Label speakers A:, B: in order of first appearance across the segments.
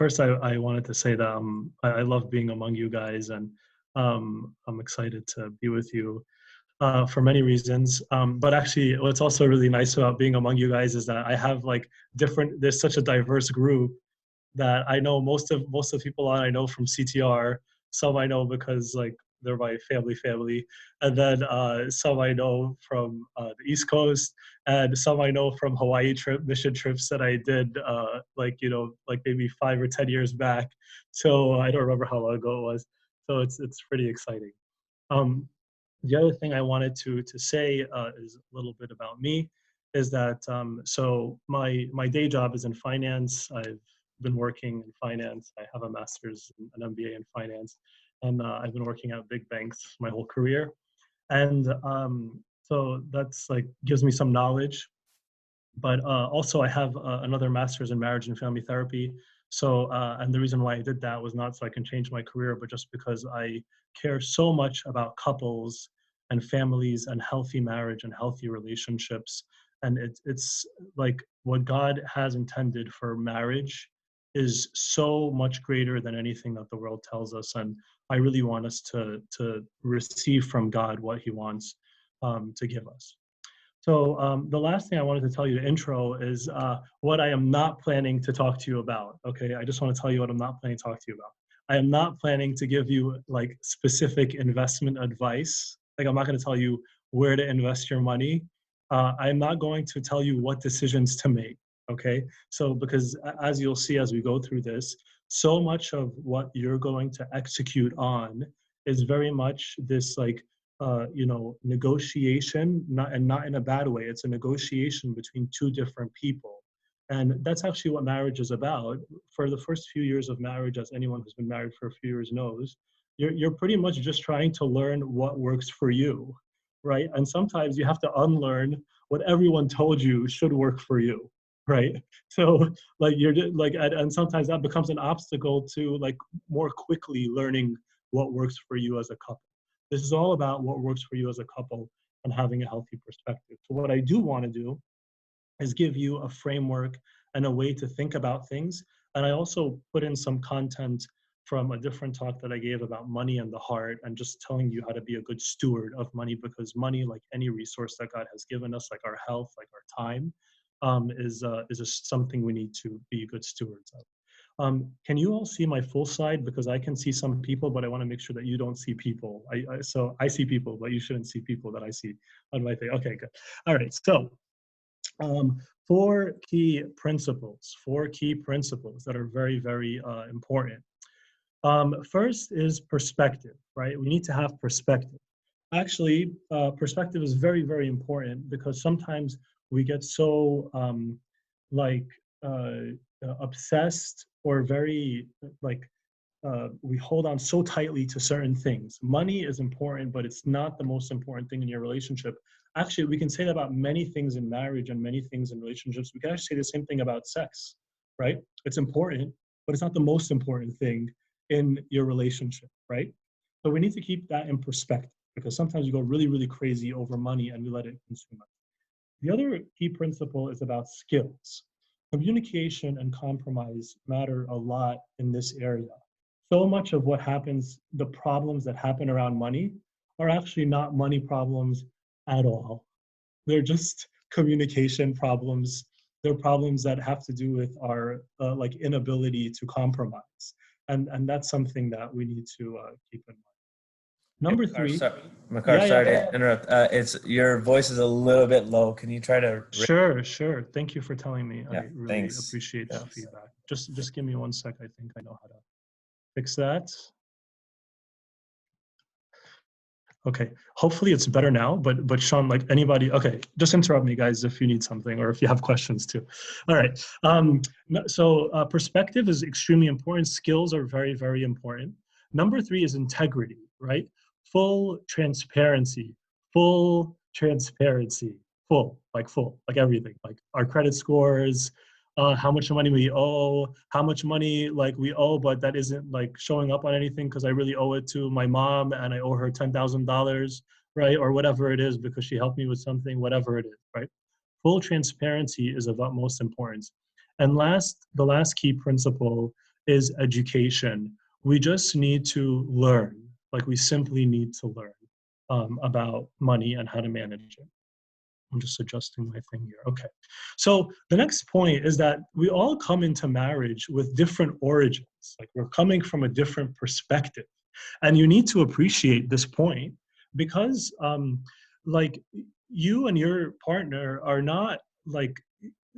A: first I wanted to say that I love being among you guys, and I'm excited to be with you for many reasons. But actually, what's also really nice about being among you guys is that I have like there's such a diverse group that I know most of the people I know from CTR. Some I know because like they're my family, and then some I know from the East Coast, and some I know from Hawaii mission trips that I did like like maybe 5 or 10 years back. So I don't remember how long ago it was. So it's pretty exciting. Um, the other thing I wanted to say is a little bit about me, is that so my day job is in finance. I've been working in finance. I have a master's and an MBA in finance, and I've been working at big banks my whole career. And so that's like gives me some knowledge. But also I have another master's in marriage and family therapy. So, and the reason why I did that was not so I can change my career, but just because I care so much about couples and families and healthy marriage and healthy relationships. And it's like what God has intended for marriage is so much greater than anything that the world tells us. And I really want us to receive from God what he wants to give us. So the last thing I wanted to tell you to intro is what I am not planning to talk to you about. Okay, I just want to tell you what I'm not planning to talk to you about. I am not planning to give you like specific investment advice. Like I'm not going to tell you where to invest your money. I'm not going to tell you what decisions to make. Okay, so because as you'll see as we go through this, so much of what you're going to execute on is very much this like negotiation, not in a bad way. It's a negotiation between two different people. And that's actually what marriage is about. For the first few years of marriage, as anyone who's been married for a few years knows, you're pretty much just trying to learn what works for you, right? And sometimes you have to unlearn what everyone told you should work for you, right? So like and sometimes that becomes an obstacle to like more quickly learning what works for you as a couple. This is all about what works for you as a couple and having a healthy perspective. So what I do want to do is give you a framework and a way to think about things. And I also put in some content from a different talk that I gave about money and the heart, and just telling you how to be a good steward of money, because money, like any resource that God has given us, like our health, like our time, is something we need to be good stewards of. Can you all see my full slide? Because I can see some people, but I want to make sure that you don't see people. So I see people, but you shouldn't see people that I see on my thing. Okay, good. All right, so four key principles that are very, very important. First is perspective, right? We need to have perspective. Actually, perspective is very, very important, because sometimes we get so like obsessed, or very like we hold on so tightly to certain things. Money is important, but it's not the most important thing in your relationship. Actually, we can say that about many things in marriage and many things in relationships. We can actually say the same thing about sex, right? It's important, but it's not the most important thing in your relationship, right? So we need to keep that in perspective, because sometimes you go really, really crazy over money and we let it consume us. The other key principle is about skills. Communication and compromise matter a lot in this area. So much of what happens, the problems that happen around money, are actually not money problems at all. They're just communication problems. They're problems that have to do with our like inability to compromise. And that's something that we need to keep in mind. Number three.
B: Makar, sorry to interrupt. It's your voice is a little bit low. Can you try to?
A: Sure. Thank you for telling me.
B: Yeah,
A: I really appreciate the feedback. Just give me 1 sec. I think I know how to fix that. Okay, hopefully it's better now, but Sean, like anybody, okay, just interrupt me, guys, if you need something or if you have questions too. All right, so perspective is extremely important. Skills are very, very important. Number three is integrity, right? Full transparency, full, like everything, like our credit scores, how much money we owe, how much money like we owe, but that isn't like showing up on anything because I really owe it to my mom and I owe her $10,000, right? Or whatever it is because she helped me with something, whatever it is, right? Full transparency is of utmost importance. And the last key principle is education. We just need to learn, like we simply need to learn about money and how to manage it. I'm just adjusting my thing here. Okay. So the next point is that we all come into marriage with different origins. Like we're coming from a different perspective. And you need to appreciate this point because like you and your partner are not like,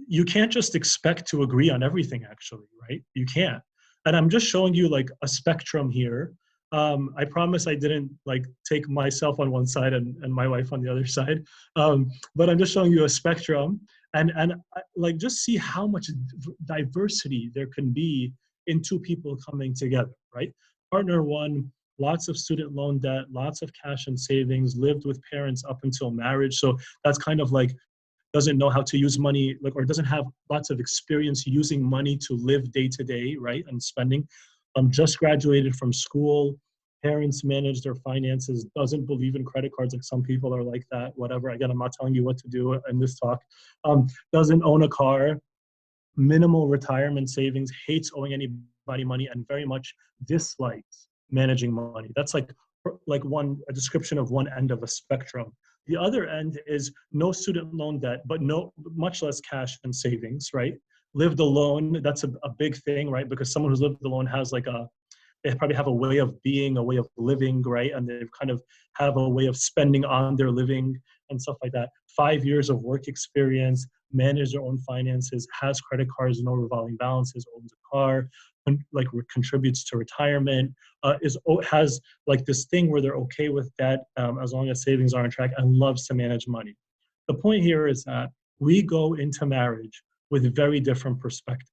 A: you can't just expect to agree on everything actually, right? You can't. And I'm just showing you like a spectrum here. I promise I didn't like take myself on one side and my wife on the other side. But I'm just showing you a spectrum and like just see how much diversity there can be in two people coming together, right? Partner one, lots of student loan debt, lots of cash and savings, lived with parents up until marriage. So that's kind of like doesn't know how to use money, like, or doesn't have lots of experience using money to live day to day, right? And spending. Just graduated from school, parents manage their finances, doesn't believe in credit cards, like some people are like that, whatever. Again, I'm not telling you what to do in this talk. Doesn't own a car, minimal retirement savings, hates owing anybody money, and very much dislikes managing money. That's like a description of one end of a spectrum. The other end is no student loan debt, but no, much less cash and savings, right? Lived alone, that's a big thing, right? Because someone who's lived alone has like they probably have a way of being, a way of living, right? And they've kind of have a way of spending on their living and stuff like that. 5 years of work experience, manage their own finances, has credit cards, no revolving balances, owns a car, like contributes to retirement, has like this thing where they're okay with debt as long as savings are on track, and loves to manage money. The point here is that we go into marriage with very different perspectives,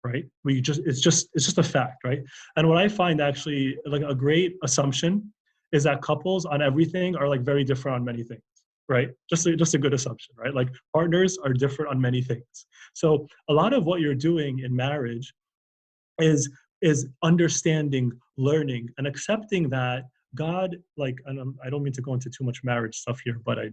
A: right? It's just a fact, right? And what I find actually like a great assumption is that couples on everything are like very different on many things, right? Just a good assumption, right? Like partners are different on many things. So a lot of what you're doing in marriage is understanding, learning, and accepting that God, like, and I don't mean to go into too much marriage stuff here, but I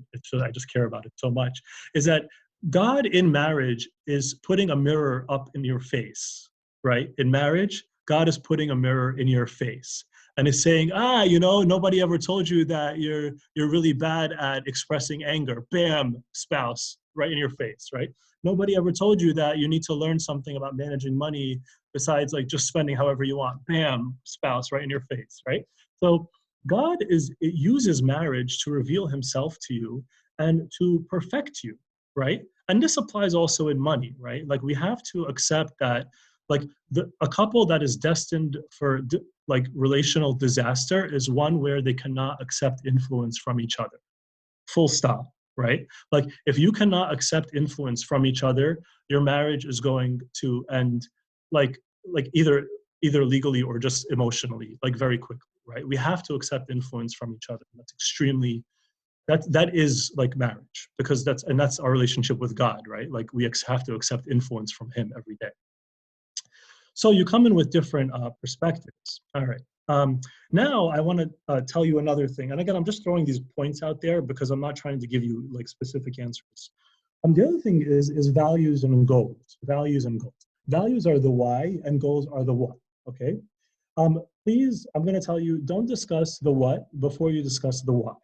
A: just care about it so much, is that God in marriage is putting a mirror up in your face, right? In marriage, God is putting a mirror in your face and is saying, nobody ever told you that you're really bad at expressing anger. Bam, spouse, right in your face, right? Nobody ever told you that you need to learn something about managing money besides like just spending however you want. Bam, spouse, right in your face, right? So God uses marriage to reveal himself to you and to perfect you, right? And this applies also in money, right? Like we have to accept that like a couple that is destined for like relational disaster is one where they cannot accept influence from each other. Full stop, right? Like if you cannot accept influence from each other, your marriage is going to end like either legally or just emotionally, like very quickly, right? We have to accept influence from each other. That's extremely that is like marriage, because that's our relationship with God, right? Like we have to accept influence from him every day. So you come in with different perspectives. All right. Now I want to tell you another thing. And again, I'm just throwing these points out there because I'm not trying to give you like specific answers. The other thing is values and goals. Values and goals. Values are the why and goals are the what. Okay. Please, I'm going to tell you, don't discuss the what before you discuss the why.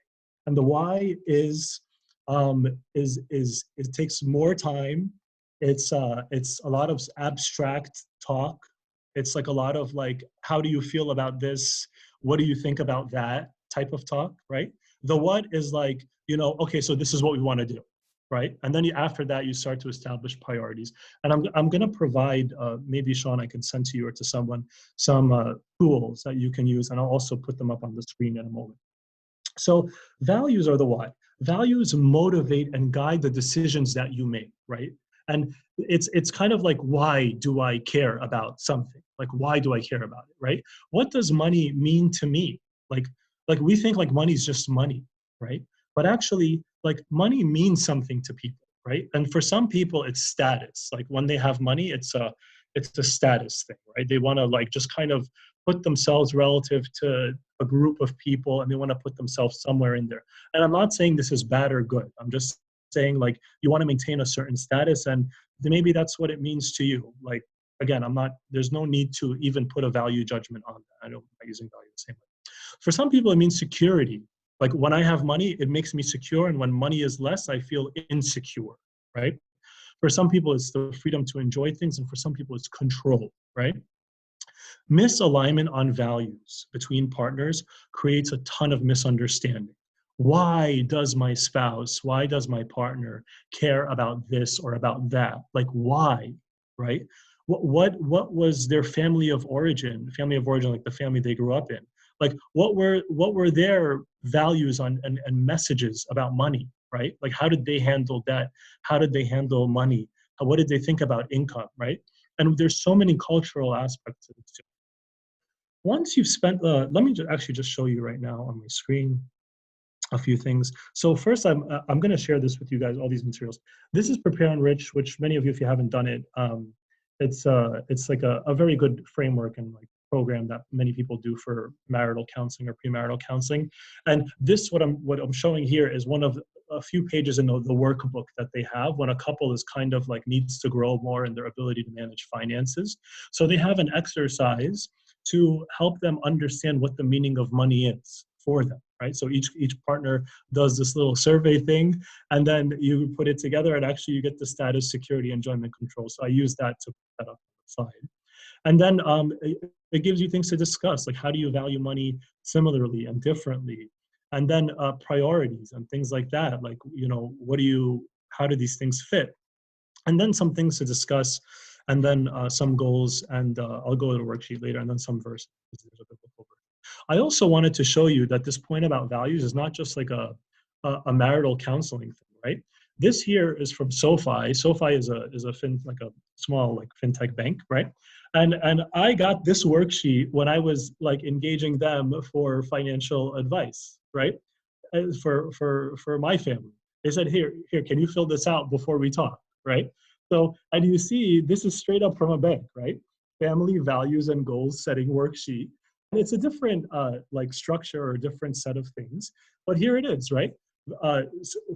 A: And the why is it takes more time. It's a lot of abstract talk. It's like a lot of like, how do you feel about this? What do you think about that type of talk, right? The what is like, okay, so this is what we want to do, right? And then after that, you start to establish priorities. And I'm going to provide, maybe Sean, I can send to you or to someone, some tools that you can use, and I'll also put them up on the screen in a moment. So values are the why. Values motivate and guide the decisions that you make, right? And it's kind of like, why do I care about something? Like, why do I care about it, right? What does money mean to me? Like we think like money is just money, right? But actually, like money means something to people, right? And for some people, it's status. Like when they have money, it's a status thing, right? They want to like just kind of put themselves relative to a group of people, and they want to put themselves somewhere in there. And I'm not saying this is bad or good. I'm just saying like you want to maintain a certain status, and maybe that's what it means to you. Like again, there's no need to even put a value judgment on that. I'm not using value the same way. For some people, it means security. Like when I have money, it makes me secure. And when money is less, I feel insecure, right? For some people, it's the freedom to enjoy things. And for some people, it's control, right? Misalignment on values between partners creates a ton of misunderstanding. Why does my spouse, why does my partner care about this or about that? Like why, right? What was their family of origin, like the family they grew up in? Like what were their values on and messages about money, right? Like how did they handle debt? How did they handle money? What did they think about income, right? And there's so many cultural aspects of it too. Once you've spent, let me actually just show you right now on my screen a few things. So first, I'm going to share this with you guys, all these materials. This is Prepare and Rich, which many of you, if you haven't done it, it's like a very good framework and like program that many people do for marital counseling or premarital counseling. And this, what I'm showing here is one of a few pages in the workbook that they have when a couple is kind of like needs to grow more in their ability to manage finances. So they have an exercise to help them understand what the meaning of money is for them, right? So each partner does this little survey thing, and then you put it together, and actually you get the status, security, enjoyment, control. So I use that to put that up on the slide. And then it gives you things to discuss, like how do you value money similarly and differently? And then priorities and things like that, like, you know, how do these things fit? And then some things to discuss, and then some goals, and I'll go to the worksheet later, and then some verses. I also wanted to show you that this point about values is not just like a marital counseling thing, right? This here is from SoFi. SoFi is a like a small like fintech bank, right? And I got this worksheet when I was like engaging them for financial advice, right? For my family. They said, here, can you fill this out before we talk, right? So, and you see, this is straight up from a bank, right? Family values and goals setting worksheet. And it's a different like structure or a different set of things, but here it is, right?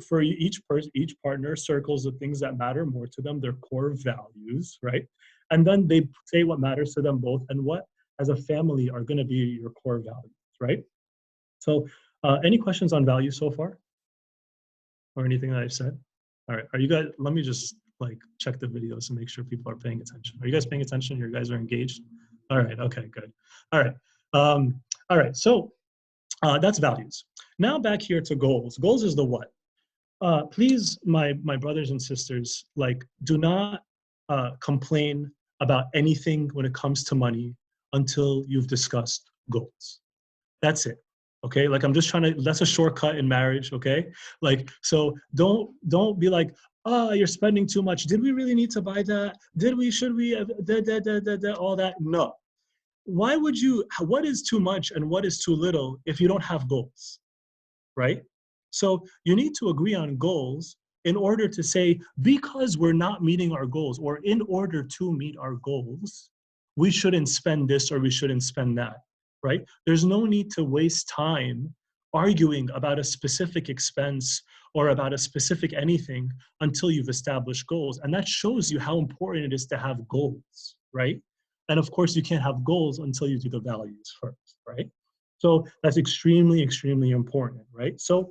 A: For each person, each partner circles the things that matter more to them, their core values, right? And then they say what matters to them both and what, as a family, are going to be your core values, right? So, any questions on values so far, or anything that I've said? All right, are you guys? Let me just like check the videos and make sure people are paying attention. Are you guys paying attention? You guys are engaged? All right, okay, good. All right, all right. So that's values. Now back here to goals. Goals is the what. Please, my brothers and sisters, like do not complain about anything when it comes to money until you've discussed goals. That's it. Okay, like I'm just trying to, that's a shortcut in marriage, okay? Like, so don't be like, oh, you're spending too much. Did we really need to buy that? Should we, all that? No. Why would you, what is too much and what is too little if you don't have goals, right? So you need to agree on goals in order to say, because we're not meeting our goals, or in order to meet our goals, we shouldn't spend this or we shouldn't spend that, right? There's no need to waste time arguing about a specific expense or about a specific anything until you've established goals. And that shows you how important it is to have goals, right? And of course, you can't have goals until you do the values first, right? So that's extremely, extremely important, right? So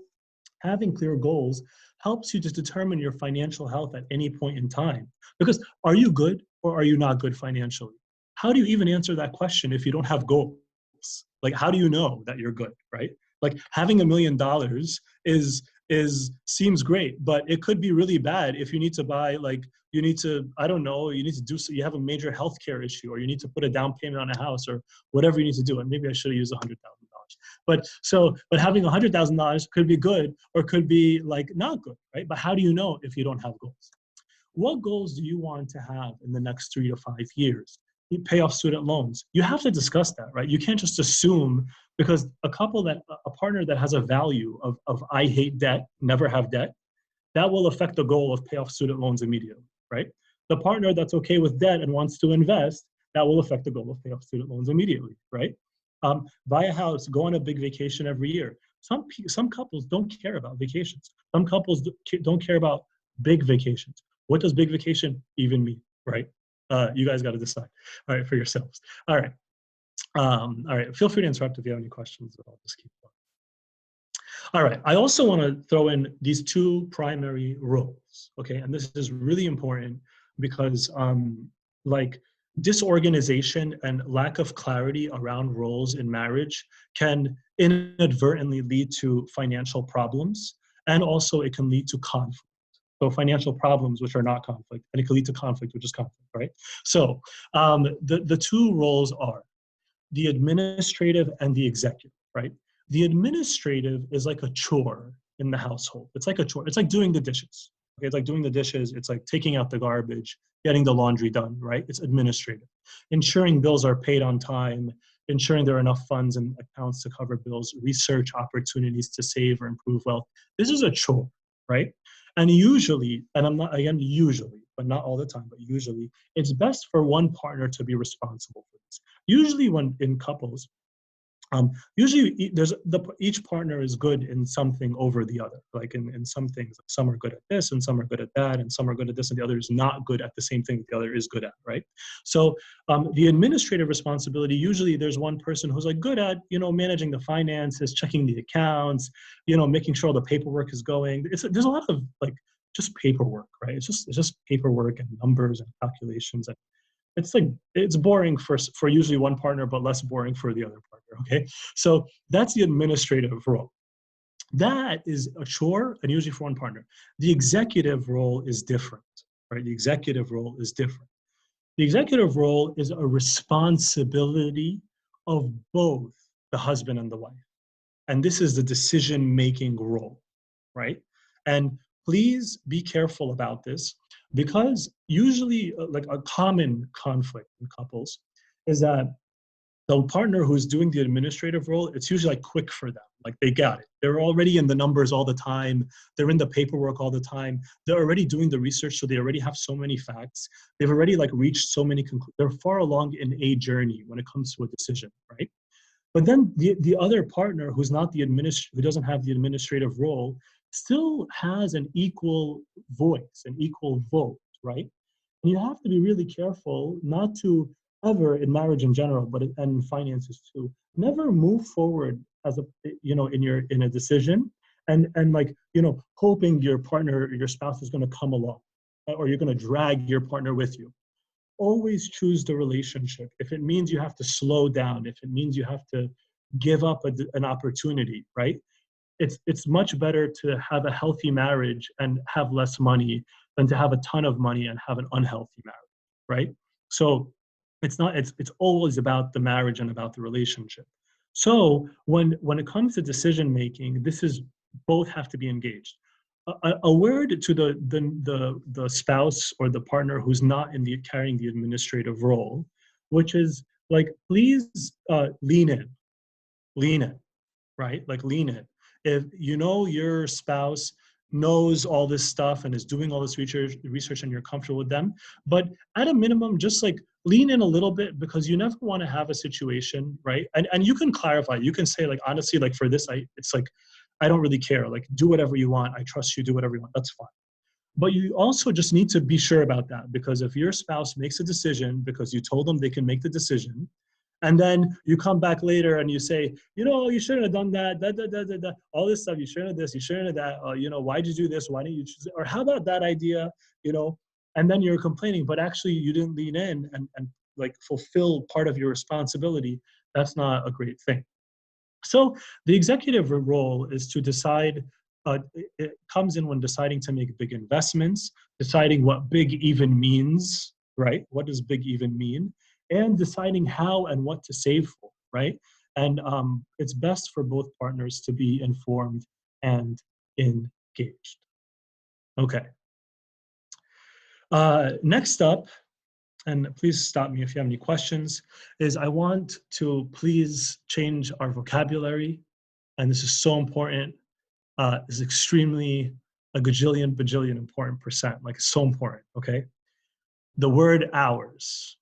A: having clear goals helps you to determine your financial health at any point in time. Because are you good or are you not good financially? How do you even answer that question if you don't have goals? Like, how do you know that you're good, right? Like having $1 million seems great, but it could be really bad if you need to buy, like, you need to, I don't know, you need to do, so you have a major healthcare issue, or you need to put a down payment on a house, or whatever you need to do. And maybe I should have used $100,000. But having $100,000 could be good or could be like not good, right? But how do you know if you don't have goals? What goals do you want to have in the next 3 to 5 years? You pay off student loans. You have to discuss that, right? You can't just assume, because a partner that has a value of I hate debt, never have debt, that will affect the goal of pay off student loans immediately, right? The partner that's okay with debt and wants to invest, that will affect the goal of pay off student loans immediately, right? Buy a house, go on a big vacation every year. Some couples don't care about vacations. Some couples don't care about big vacations. What does big vacation even mean, right? You guys got to decide, all right, for yourselves. All right. All right. Feel free to interrupt if you have any questions. I'll just keep going. All right. I also want to throw in these two primary roles. Okay. And this is really important because like disorganization and lack of clarity around roles in marriage can inadvertently lead to financial problems. And also it can lead to conflict. So financial problems, which are not conflict, and it can lead to conflict, which is conflict, right? So the two roles are the administrative and the executive, right? The administrative is like a chore in the household. It's like a chore. It's like doing the dishes. Okay, it's like doing the dishes. It's like taking out the garbage, getting the laundry done, right? It's administrative. Ensuring bills are paid on time, ensuring there are enough funds and accounts to cover bills, research opportunities to save or improve wealth. This is a chore, right? And usually, and I'm not, again, usually, but not all the time, but usually, it's best for one partner to be responsible for this. Usually when in couples, usually each partner is good in something over the other. Like in some things, some are good at this and some are good at that, and some are good at this and the other is not good at the same thing the other is good at, right? So the administrative responsibility, usually there's one person who's like good at, managing the finances, checking the accounts, making sure all the paperwork is going. There's a lot of like just paperwork, right? It's just paperwork and numbers and calculations, and it's boring for usually one partner, but less boring for the other partner. Okay, so that's the administrative role. That is a chore, and usually for one partner. The executive role is different, right? The executive role is different. The executive role is a responsibility of both the husband and the wife, and this is the decision-making role, right? And please be careful about this, because usually like a common conflict in couples is that the partner who's doing the administrative role, it's usually like quick for them. Like they got it. They're already in the numbers all the time. They're in the paperwork all the time. They're already doing the research, so they already have so many facts. They've already like reached so many conclusions. They're far along in a journey when it comes to a decision, right? But then the other partner who's not who doesn't have the administrative role still has an equal voice, an equal vote, right? And you have to be really careful not to ever, in marriage in general, but and in finances too, never move forward as in a decision and like, hoping your partner, your spouse is going to come along, or you're going to drag your partner with you. Always choose the relationship. If it means you have to slow down, if it means you have to give up an opportunity, right? It's much better to have a healthy marriage and have less money than to have a ton of money and have an unhealthy marriage, right? So it's always about the marriage and about the relationship. So when it comes to decision making, this is both have to be engaged. A word to the spouse or the partner who's not carrying the administrative role, which is like, please lean in, right? Like lean in. If your spouse knows all this stuff and is doing all this research and you're comfortable with them, but at a minimum, just like lean in a little bit, because you never want to have a situation, right? And you can clarify, you can say like, honestly, like for this, it's like, I don't really care. Like do whatever you want. I trust you, do whatever you want. That's fine. But you also just need to be sure about that, because if your spouse makes a decision because you told them they can make the decision, and then you come back later and you say, you shouldn't have done that, all this stuff, you shouldn't have this, you shouldn't have that, why did you do this, why didn't you choose it? Or how about that idea, and then you're complaining, but actually you didn't lean in and like fulfill part of your responsibility. That's not a great thing. So the executive role is to decide, it comes in when deciding to make big investments, deciding what big even means, right? What does big even mean? And deciding how and what to save for, right? And it's best for both partners to be informed and engaged. Okay. Next up, and please stop me if you have any questions, is I want to please change our vocabulary. And this is so important. Is extremely a bajillion important percent. Like it's so important, okay? The word ours,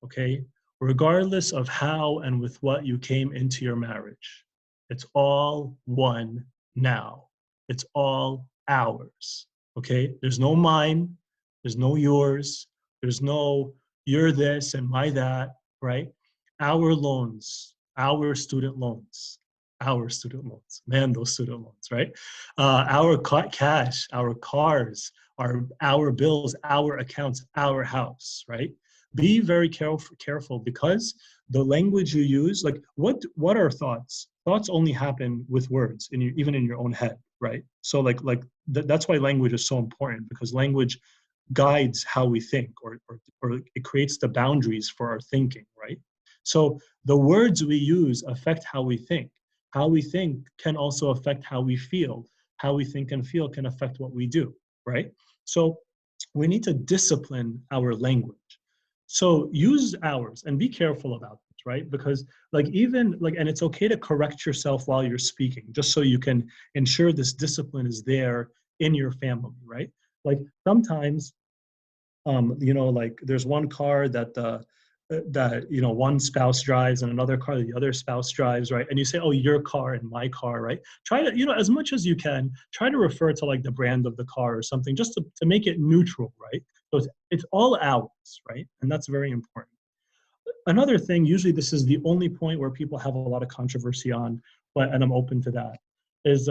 A: okay? Regardless of how and with what you came into your marriage, it's all one now. It's all ours, okay? There's no mine, there's no yours, There's no you're this and my that, right? Our loans, our student loans, our student loans, man, those student loans, right? Our cash, our cars, our bills, our accounts, our house, right? Be very careful because the language you use, like what are thoughts? Thoughts only happen with words, even in your own head, right? So that's why language is so important, because language guides how we think, or it creates the boundaries for our thinking, right? So the words we use affect how we think. How we think can also affect how we feel. How we think and feel can affect what we do, right? So we need to discipline our language. So use ours and be careful about this, right? Because and it's okay to correct yourself while you're speaking, just so you can ensure this discipline is there in your family, right? Like sometimes, like there's one car that one spouse drives and another car that the other spouse drives, right? And you say, oh, your car and my car, right? Try to, as much as you can, try to refer to like the brand of the car or something, just to make it neutral, right? So it's all ours, right? And that's very important. Another thing, usually this is the only point where people have a lot of controversy on, and I'm open to that, is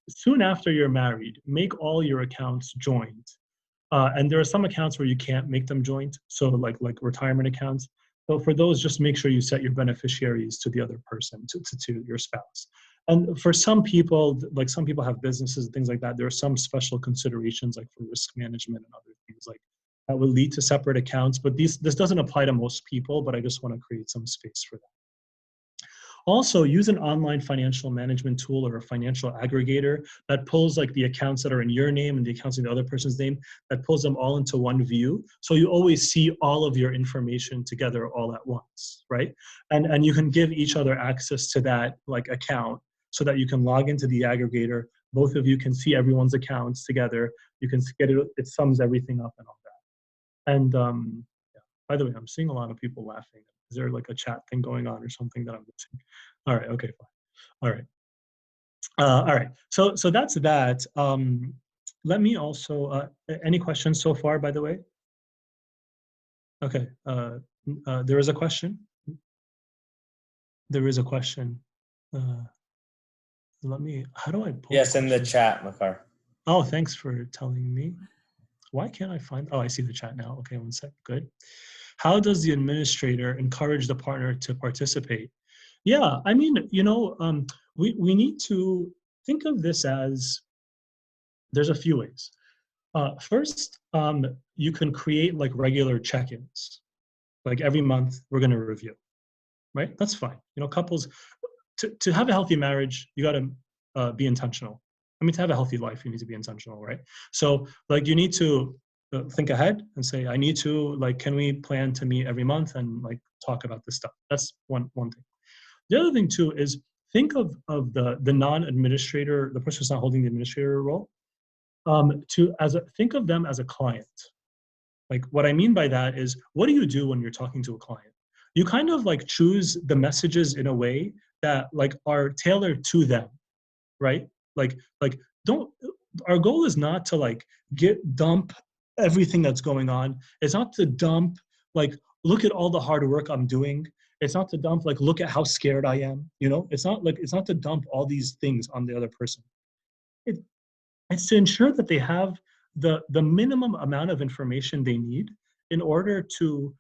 A: soon after you're married, make all your accounts joint. And there are some accounts where you can't make them joint, so like retirement accounts. So for those, just make sure you set your beneficiaries to the other person, to your spouse. And for some people, like some people have businesses and things like that, there are some special considerations like for risk management and other things like that will lead to separate accounts. But this doesn't apply to most people, but I just want to create some space for that. Also, use an online financial management tool or a financial aggregator that pulls like the accounts that are in your name and the accounts in the other person's name, that pulls them all into one view. So you always see all of your information together all at once, right? And you can give each other access to that like account so that you can log into the aggregator. Both of you can see everyone's accounts together. You can get it, it sums everything up and all that. And yeah. By the way, I'm seeing a lot of people laughing. Is there like a chat thing going on or something that I'm missing? All right. Okay. Fine. All right. All right. So that's that. Let me also. Any questions so far? By the way. Okay. There is a question. There is a question. Let me. How do I pull?
B: Yes, in the chat, Makar.
A: Oh, thanks for telling me. Why can't I find? Oh, I see the chat now. Okay, one sec. Good. How does the administrator encourage the partner to participate? Yeah, I mean, we need to think of this as there's a few ways. First, you can create like regular check-ins. Like every month, we're going to review, right? That's fine. Couples, to have a healthy marriage, you got to be intentional. I mean, to have a healthy life, you need to be intentional, right? So, like, you need to think ahead and say, I need to, like, can we plan to meet every month and like talk about this stuff? That's one thing. The other thing too is think of the non-administrator, the person who's not holding the administrator role, think of them as a client. Like what I mean by that is, what do you do when you're talking to a client? You kind of like choose the messages in a way that like are tailored to them, right? Like don't. Our goal is not to like dump everything that's going on. It's not to dump like look at all the hard work I'm doing. It's not to dump like look at how scared I am. It's not to dump all these things on the other person. It's to ensure that they have the minimum amount of information they need in order to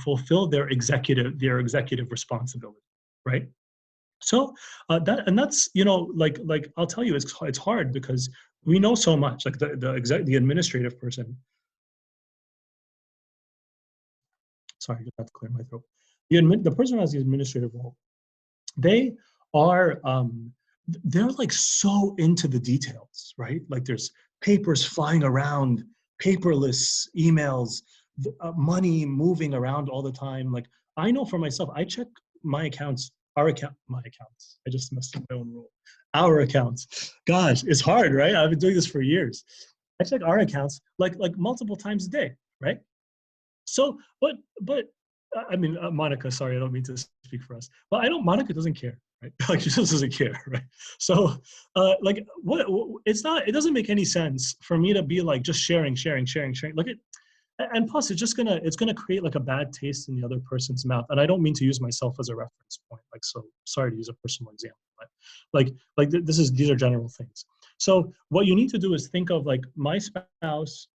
A: fulfill their executive responsibility, right? So that's like I'll tell you, it's hard because we know so much. Like the administrative person. Sorry, I have to clear my throat. The person who has the administrative role, they are they're like so into the details, right? Like there's papers flying around, paperless emails, money moving around all the time. Like I know for myself, I check my accounts. My accounts. I just messed up my own rule. Our accounts. Gosh, it's hard, right? I've been doing this for years. I check our accounts like multiple times a day, right? So, but I mean, Monica, sorry, I don't mean to speak for us. But Monica doesn't care, right? Like she just doesn't care, right? So like it doesn't make any sense for me to be like just sharing. Like and plus it's gonna create like a bad taste in the other person's mouth. And I don't mean to use myself as a reference point, like, so sorry to use a personal example, but these are general things. So what you need to do is think of like my spouse,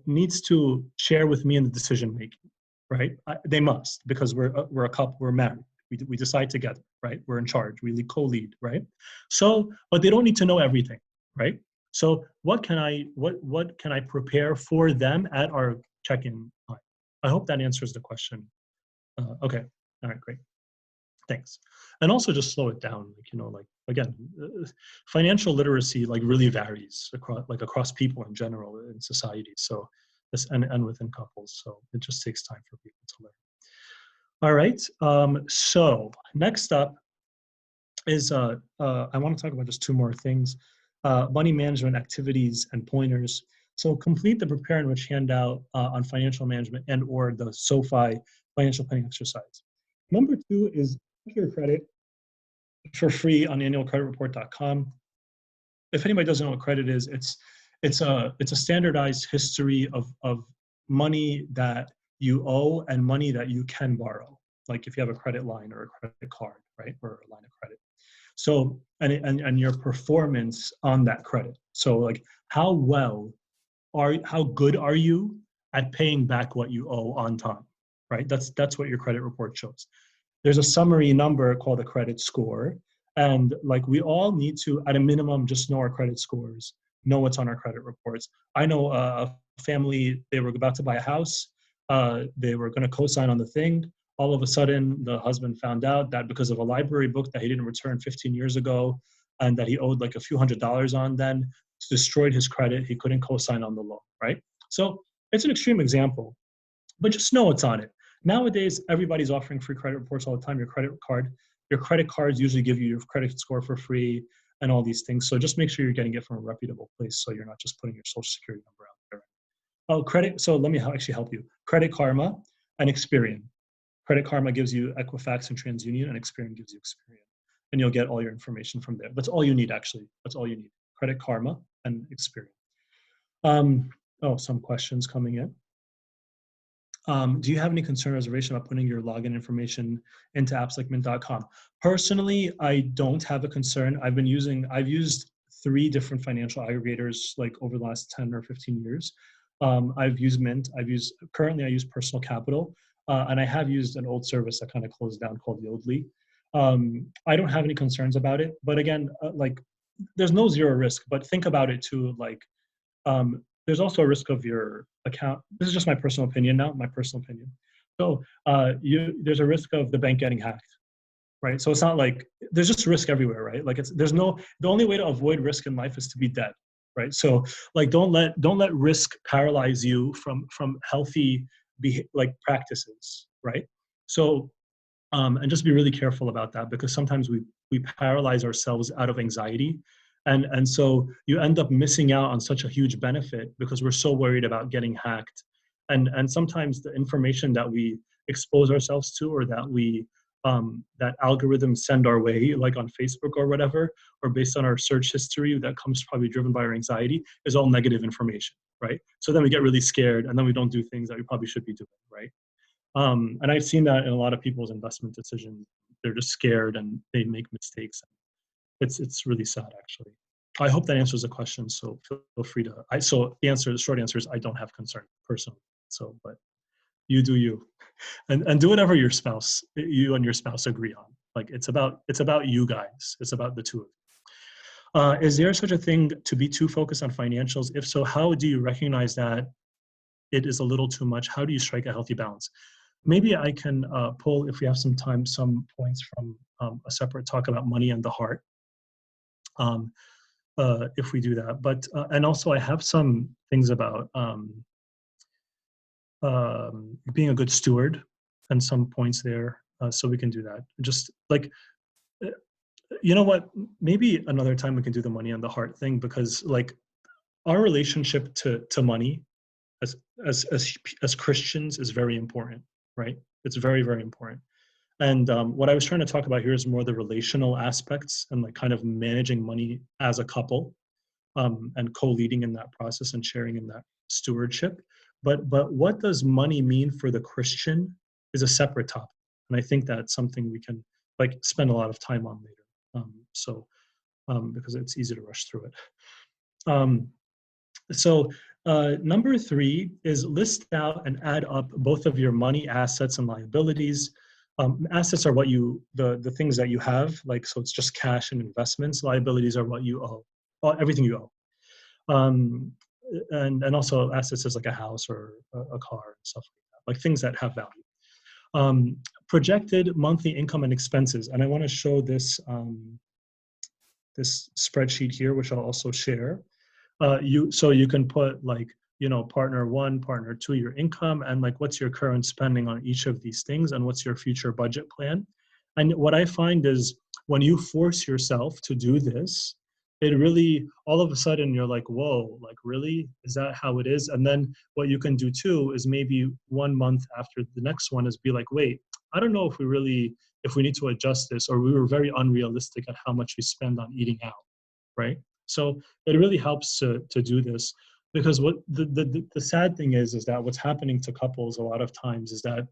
A: needs to share with me in the decision making, right? They must, because we're a couple, we're married. We decide together, right? We're in charge. We co-lead, right? So, but they don't need to know everything, right? So, what can I prepare for them at our check-in time? I hope that answers the question. Okay, all right, great, thanks. And also, just slow it down. Like again, financial literacy like really varies across people in general in society. So, this and within couples. So it just takes time for people to learn. All right. So next up is I want to talk about just two more things: money management activities and pointers. So complete the prepare and enrich handout on financial management and/or the SoFi financial planning exercise. Number two is check your credit for free on annualcreditreport.com. If anybody doesn't know what credit is, it's a standardized history of money that you owe and money that you can borrow, like if you have a credit line or a credit card, right, or a line of credit. So and your performance on that credit. So like how good are you at paying back what you owe on time, right? That's what your credit report shows. There's a summary number called a credit score. And like we all need to, at a minimum, just know our credit scores, know what's on our credit reports. I know a family, they were about to buy a house. They were going to co-sign on the thing. All of a sudden, the husband found out that because of a library book that he didn't return 15 years ago and that he owed like a few $100s on then, destroyed his credit. He couldn't co-sign on the loan, right? So it's an extreme example, but just know what's on it. Nowadays, everybody's offering free credit reports all the time. Your credit cards usually give you your credit score for free and all these things. So just make sure you're getting it from a reputable place so you're not just putting your social security number out there. Oh, credit. So let me actually help you. Credit Karma and Experian. Credit Karma gives you Equifax and TransUnion, and Experian gives you Experian. And you'll get all your information from there. That's all you need, actually. That's all you need. Credit Karma and Experian. Some questions coming in. Do you have any concern or reservation about putting your login information into apps like mint.com? Personally, I don't have a concern. I've used 3 different financial aggregators like over the last 10 or 15 years. I've used Mint. Currently I use Personal Capital, and I have used an old service that kind of closed down called Yodlee. I don't have any concerns about it, but again, like there's no zero risk, but think about it too. Like, there's also a risk of your account. This is just my personal opinion now, So there's a risk of the bank getting hacked, right? So it's not like, there's just risk everywhere, right? Like the only way to avoid risk in life is to be dead, right? So like, don't let risk paralyze you from healthy practices, right? So, and just be really careful about that, because sometimes we paralyze ourselves out of anxiety. And so you end up missing out on such a huge benefit because we're so worried about getting hacked. And sometimes the information that we expose ourselves to, or that algorithms send our way, like on Facebook or whatever, or based on our search history that comes probably driven by our anxiety, is all negative information, right? So then we get really scared, and then we don't do things that we probably should be doing, right? And I've seen that in a lot of people's investment decisions. They're just scared and they make mistakes. It's really sad, actually. I hope that answers the question. So feel free to. The short answer is I don't have concern personally. So, but you do you, and do whatever you and your spouse agree on. Like it's about you guys. It's about the two of you. Is there such a thing to be too focused on financials? If so, how do you recognize that it is a little too much? How do you strike a healthy balance? Maybe I can pull, if we have some time, some points from a separate talk about money and the heart. If we do that, but and also I have some things about being a good steward and some points there, so we can do that. Just like, you know what? Maybe another time we can do the money and the heart thing, because like our relationship to money as Christians is very important, right? It's very, very important. And what I was trying to talk about here is more the relational aspects and like kind of managing money as a couple, and co-leading in that process and sharing in that stewardship. But what does money mean for the Christian is a separate topic, and I think that's something we can like spend a lot of time on later. Because it's easy to rush through it. Um, Number three is list out and add up both of your money assets and liabilities. Assets are what the things that you have, like, so it's just cash and investments. Liabilities are what you owe, everything you owe. And also assets is like a house or a car and stuff like that, like things that have value. Projected monthly income and expenses. And I want to show this, this spreadsheet here, which I'll also share. So you can put like, partner one, partner two, your income, and like what's your current spending on each of these things, and what's your future budget plan. And what I find is when you force yourself to do this, it really, all of a sudden you're like, whoa, like really? Is that how it is? And then what you can do too is maybe 1 month after the next one is be like, wait, I don't know if we need to adjust this, or we were very unrealistic at how much we spend on eating out, right? So it really helps to do this, because what the sad thing is that what's happening to couples a lot of times is that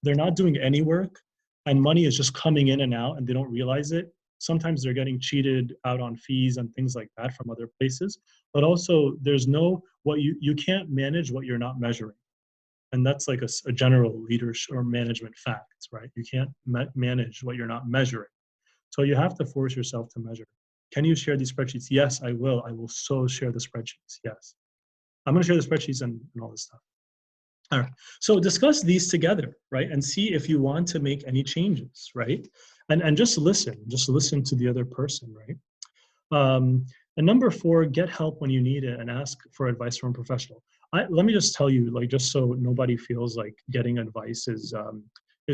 A: they're not doing any work, and money is just coming in and out and they don't realize it. Sometimes they're getting cheated out on fees and things like that from other places, but also there's you can't manage what you're not measuring. And that's like a general leadership or management fact, right? You can't manage what you're not measuring. So you have to force yourself to measure. Can you share these spreadsheets? Yes, I will. I will so share the spreadsheets. Yes. I'm going to share the spreadsheets and all this stuff. All right. So discuss these together, right? And see if you want to make any changes, right? And just listen to the other person, right? And number four, get help when you need it and ask for advice from a professional. Let me just tell you, like, just so nobody feels like getting advice is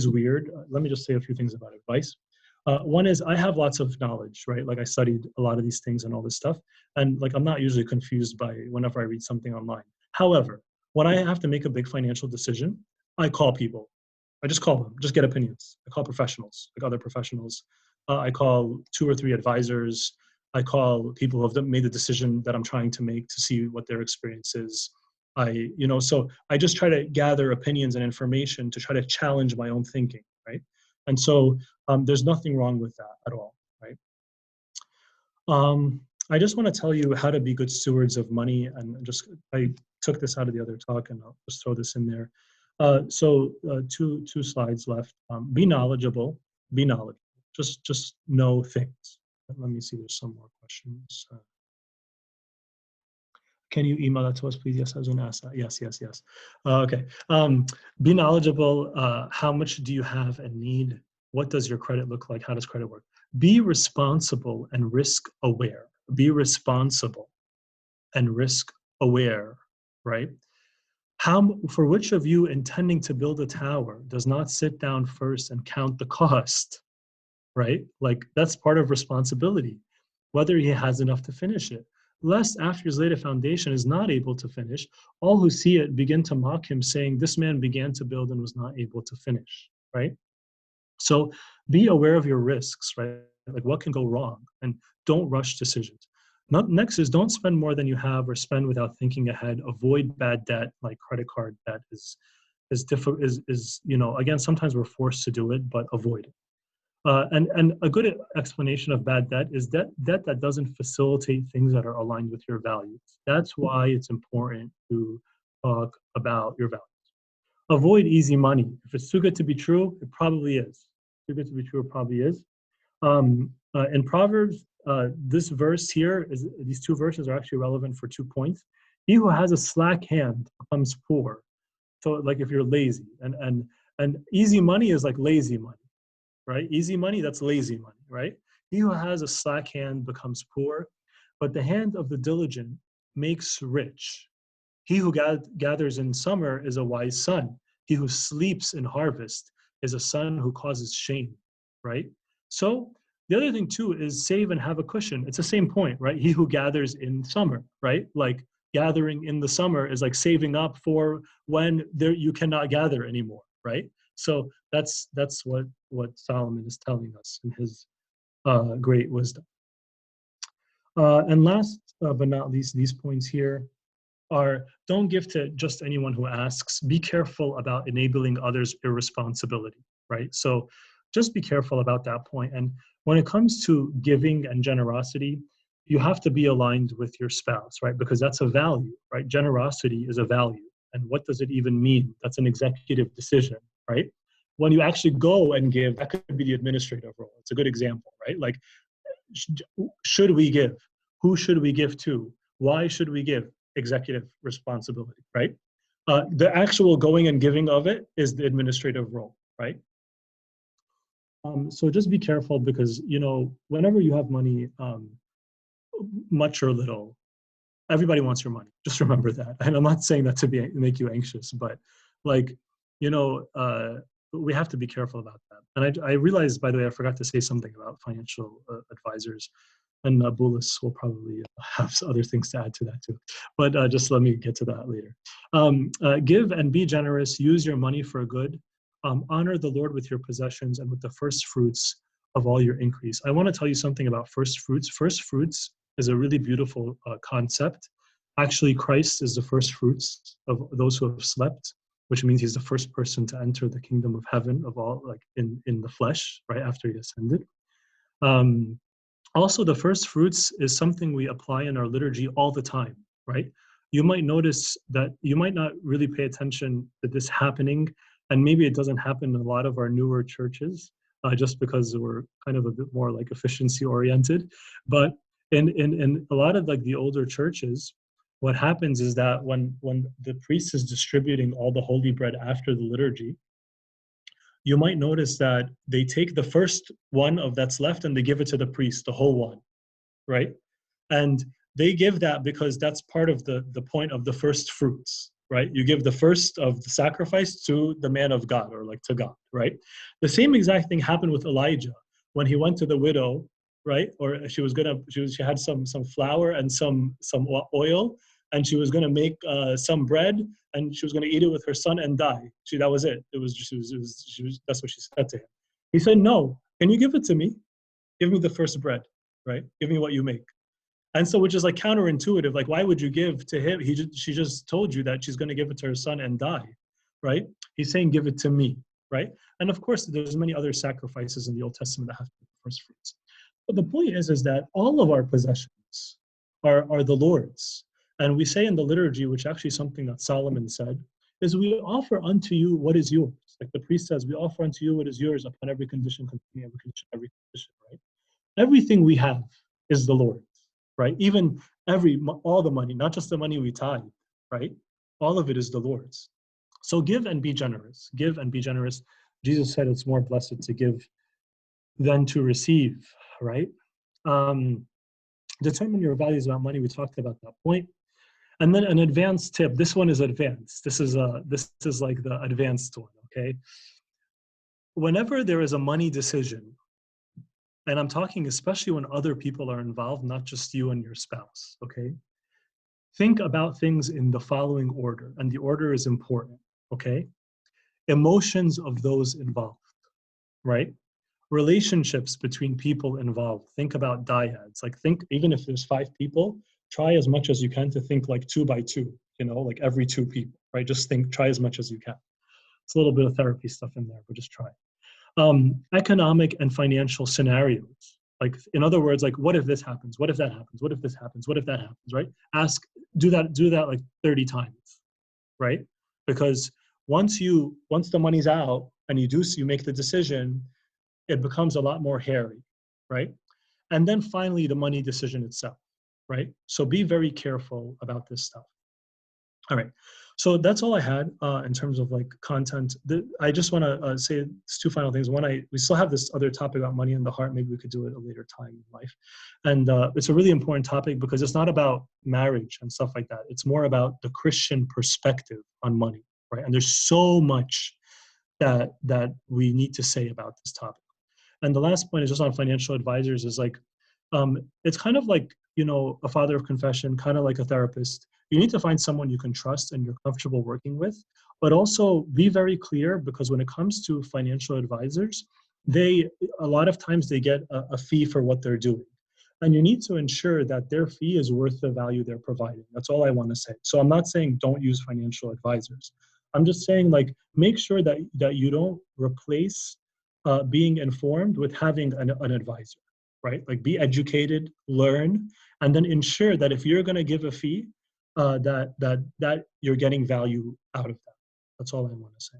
A: weird. Let me just say a few things about advice. One is I have lots of knowledge, right? Like I studied a lot of these things and all this stuff. And like, I'm not usually confused by whenever I read something online. However, when I have to make a big financial decision, I call people. I just call them, just get opinions. I call professionals, like other professionals. I call 2 or 3 advisors. I call people who have made the decision that I'm trying to make to see what their experience is. So I just try to gather opinions and information to try to challenge my own thinking, right? And so there's nothing wrong with that at all, right? I just want to tell you how to be good stewards of money, and I took this out of the other talk, and I'll just throw this in there. Two slides left. Be knowledgeable. Be knowledgeable. Just know things. Let me see. There's some more questions. Can you email that to us, please? Yes, I was going to ask that. Yes. Okay. Be knowledgeable. How much do you have and need? What does your credit look like? How does credit work? Be responsible and risk aware. Be responsible and risk aware, right? For which of you intending to build a tower does not sit down first and count the cost, right? Like that's part of responsibility, whether he has enough to finish it. Lest after he's laid a foundation is not able to finish, all who see it begin to mock him, saying, this man began to build and was not able to finish, right? So be aware of your risks, right? Like what can go wrong, and don't rush decisions. Next is don't spend more than you have or spend without thinking ahead. Avoid bad debt, like credit card debt is difficult, again, sometimes we're forced to do it, but avoid it. And a good explanation of bad debt is debt that doesn't facilitate things that are aligned with your values. That's why it's important to talk about your values. Avoid easy money. If it's too good to be true, it probably is. Too good to be true, it probably is. In Proverbs, this verse here, these 2 verses are actually relevant for 2 points. He who has a slack hand becomes poor. So like if you're lazy, and easy money is like lazy money. Right? Easy money, that's lazy money, right? He who has a slack hand becomes poor, but the hand of the diligent makes rich. He who gathers in summer is a wise son. He who sleeps in harvest is a son who causes shame, right? So the other thing too is save and have a cushion. It's the same point, right? He who gathers in summer, right? Like gathering in the summer is like saving up for when you cannot gather anymore, right? So that's what Solomon is telling us in his great wisdom. And last but not least, these points here are: don't give to just anyone who asks. Be careful about enabling others' irresponsibility, right? So just be careful about that point. And when it comes to giving and generosity, you have to be aligned with your spouse, right? Because that's a value, right? Generosity is a value. And what does it even mean? That's an executive decision, right? When you actually go and give, that could be the administrative role. It's a good example, right? Like, should we give? Who should we give to? Why should we give? Executive responsibility, right? The actual going and giving of it is the administrative role, right? So just be careful, because, whenever you have money, much or little, everybody wants your money. Just remember that. And I'm not saying that to make you anxious, but like, we have to be careful about that. And I realized, by the way, I forgot to say something about financial advisors. And Bulis will probably have other things to add to that too. But just let me get to that later. Give and be generous. Use your money for good. Honor the Lord with your possessions and with the first fruits of all your increase. I want to tell you something about first fruits. First fruits is a really beautiful concept. Actually, Christ is the first fruits of those who have slept, which means he's the first person to enter the kingdom of heaven of all, like in the flesh, right after he ascended. Also, the first fruits is something we apply in our liturgy all the time, right? You might notice that you might not really pay attention to this happening, and maybe it doesn't happen in a lot of our newer churches, just because we're kind of a bit more like efficiency oriented. But in a lot of like the older churches, what happens is that when the priest is distributing all the holy bread after the liturgy, you might notice that they take the first one of that's left and they give it to the priest, the whole one, right? And they give that because that's part of the point of the first fruits, right? You give the first of the sacrifice to the man of God, or like to God, right? The same exact thing happened with Elijah when he went to the widow, right? Or she had some flour and some oil, and she was gonna make some bread, and she was gonna eat it with her son and die. That was it. That's what she said to him. He said, "No, can you give it to me? Give me the first bread, right? Give me what you make." And so, which is like counterintuitive. Like, why would you give to him? She just told you that she's going to give it to her son and die, right? He's saying, give it to me, right? And of course, there's many other sacrifices in the Old Testament that have to be first fruits. But the point is that all of our possessions are the Lord's. And we say in the liturgy, which actually something that Solomon said, is we offer unto you what is yours. Like the priest says, we offer unto you what is yours upon every condition, every condition, right? Everything we have is the Lord's. Right? Even all the money, not just the money we tithe, right? All of it is the Lord's. So give and be generous. Give and be generous. Jesus said it's more blessed to give than to receive, right? Determine your values about money. We talked about that point. And then an advanced tip. This one is advanced. This is like the advanced one, okay? Whenever there is a money decision, and I'm talking especially when other people are involved, not just you and your spouse, okay? Think about things in the following order, and the order is important, okay? Emotions of those involved, right? Relationships between people involved. Think about dyads. Like think, even if there's 5 people, try as much as you can to think like 2 by 2, like every 2 people, right? Just try as much as you can. It's a little bit of therapy stuff in there, but just try. Economic and financial scenarios. Like, in other words, like, what if this happens? What if that happens? What if this happens? What if that happens, right? Do that like 30 times, right? Because once the money's out and you make the decision, it becomes a lot more hairy, right? And then finally, the money decision itself, right? So be very careful about this stuff. All right. So that's all I had in terms of like content. I just want to say 2 final things. One, we still have this other topic about money in the heart. Maybe we could do it a later time in life. And it's a really important topic because it's not about marriage and stuff like that. It's more about the Christian perspective on money, right? And there's so much that we need to say about this topic. And the last point is just on financial advisors is like, it's kind of like, a father of confession, kind of like a therapist. You need to find someone you can trust and you're comfortable working with. but also be very clear, because when it comes to financial advisors, they, a lot of times they get a fee for what they're doing. And you need to ensure that their fee is worth the value they're providing. That's all I want to say. So I'm not saying don't use financial advisors. I'm just saying, like, make sure that you don't replace being informed with having an advisor, right? Like, be educated, learn, and then ensure that if you're going to give a fee, that you're getting value out of that. That's all I want to say.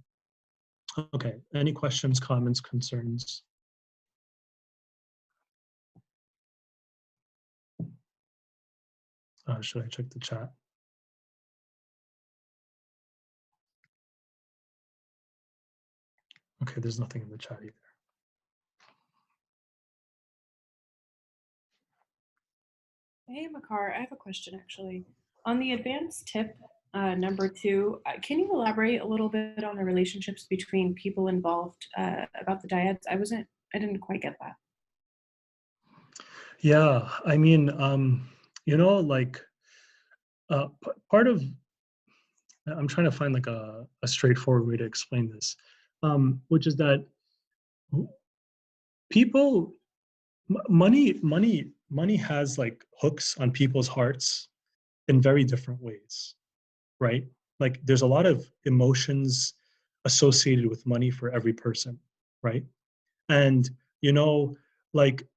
A: Okay. Any questions, comments, concerns? Should I check the chat? Okay, there's nothing in the chat either.
C: Hey, Makar, I have a question actually. On the advanced tip, number 2, can you elaborate a little bit on the relationships between people involved about the dyads? I didn't quite get that.
A: Yeah, I mean, like, part of, I'm trying to find like a straightforward way to explain this, which is that people, money has like hooks on people's hearts in very different ways, right? Like, there's a lot of emotions associated with money for every person, right? And, like,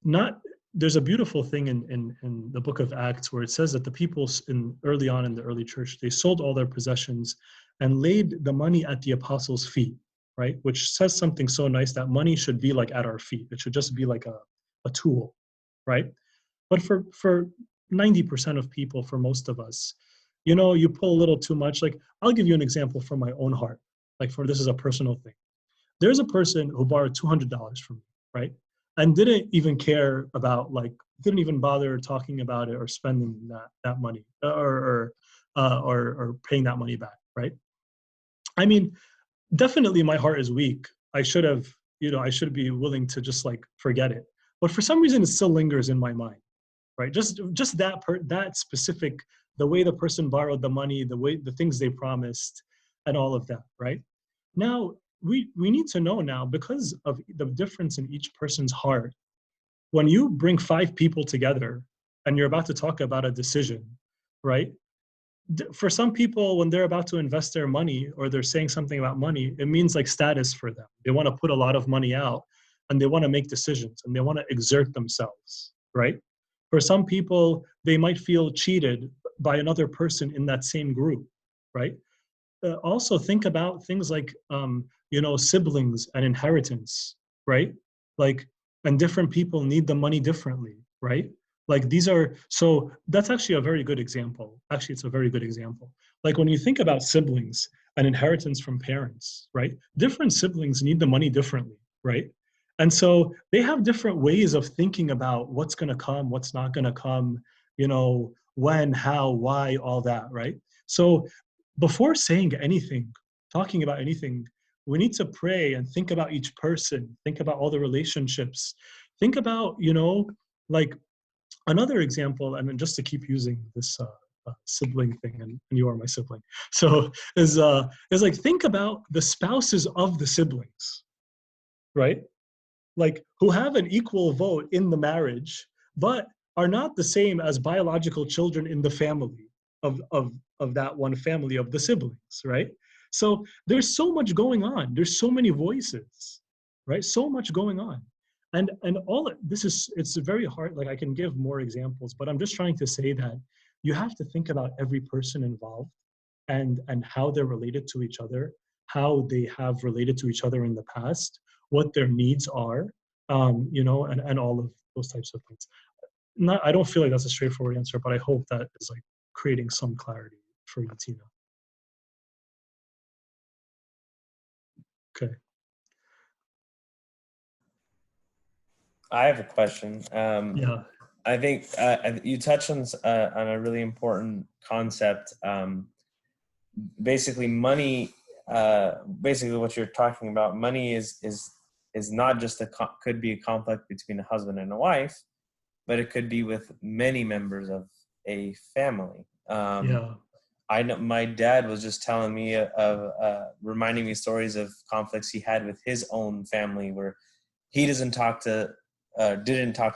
A: not, there's a beautiful thing in the book of Acts where it says that the people in early on in the early church, they sold all their possessions and laid the money at the apostles' feet, right? Which says something so nice, that money should be like at our feet. It should just be like a tool, right? But for 90% of people, for most of us, you pull a little too much. Like, I'll give you an example from my own heart. Like, this is a personal thing. There's a person who borrowed $200 from me, right? And didn't even care about, like, didn't even bother talking about it or spending that money, or paying that money back, right? I mean, definitely my heart is weak. I should have, I should be willing to just like forget it. But for some reason, it still lingers in my mind, right? Just that specific, the way the person borrowed the money, the things they promised, and all of that, right? Now, we need to know now, because of the difference in each person's heart, when you bring 5 people together and you're about to talk about a decision, right? For some people, when they're about to invest their money or they're saying something about money, it means like status for them. They want to put a lot of money out and they want to make decisions and they want to exert themselves, right? For some people, they might feel cheated by another person in that same group, right? Also think about things like, siblings and inheritance, right? Like, and different people need the money differently, right? Like, so that's actually a very good example. Actually, it's a very good example. Like, when you think about siblings and inheritance from parents, right? Different siblings need the money differently, right? And so they have different ways of thinking about what's going to come, what's not going to come, when, how, why, all that, right? So before saying anything, talking about anything, we need to pray and think about each person, think about all the relationships, think about, like, another example, and then just to keep using this sibling thing, and you are my sibling, so is like, think about the spouses of the siblings, right? Like, who have an equal vote in the marriage, but are not the same as biological children in the family of that one family of the siblings, right? So there's so much going on. There's so many voices, right? So much going on. And all this is, it's very hard. Like, I can give more examples, but I'm just trying to say that you have to think about every person involved and how they're related to each other, how they have related to each other in the past, what their needs are, and all of those types of things. I don't feel like that's a straightforward answer, but I hope that is like creating some clarity for you, Tina. Okay.
B: I have a question.
A: Yeah.
B: I think you touched on a really important concept. Basically, money. Basically, what you're talking about, money is not just could be a conflict between a husband and a wife, but it could be with many members of a family.
A: Yeah.
B: I know my dad was just telling me reminding me stories of conflicts he had with his own family, where he didn't talk to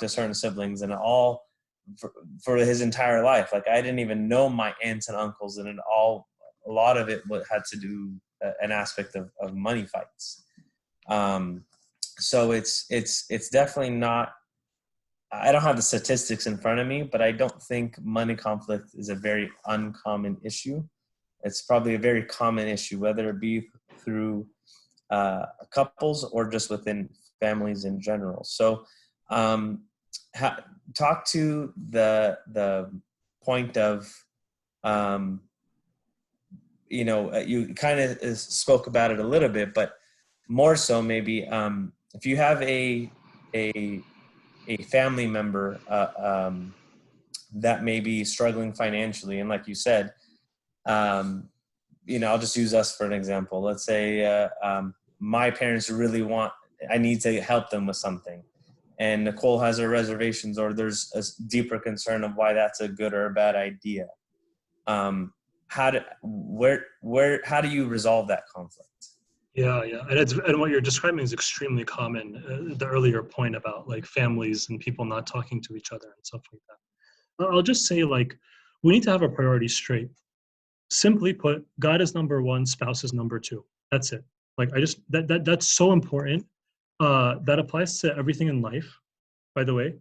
B: certain siblings, and all for his entire life. Like, I didn't even know my aunts and uncles, and a lot of it had to do an aspect of money fights. So it's definitely not. I don't have the statistics in front of me, but I don't think money conflict is a very uncommon issue. It's probably a very common issue, whether it be through couples or just within families in general. So talk to the point of, you kind of spoke about it a little bit, but more so maybe if you have a family member that may be struggling financially, and like you said, I'll just use us for an example. Let's say my parents really I need to help them with something, and Nicole has her reservations, or there's a deeper concern of why that's a good or a bad idea. How do you resolve that conflict?
A: Yeah, and what you're describing is extremely common. The earlier point about like families and people not talking to each other and stuff like that. I'll just say, like, we need to have our priorities straight. Simply put, God is number one, spouse is number two. That's it. Like, that's so important. That applies to everything in life, by the way.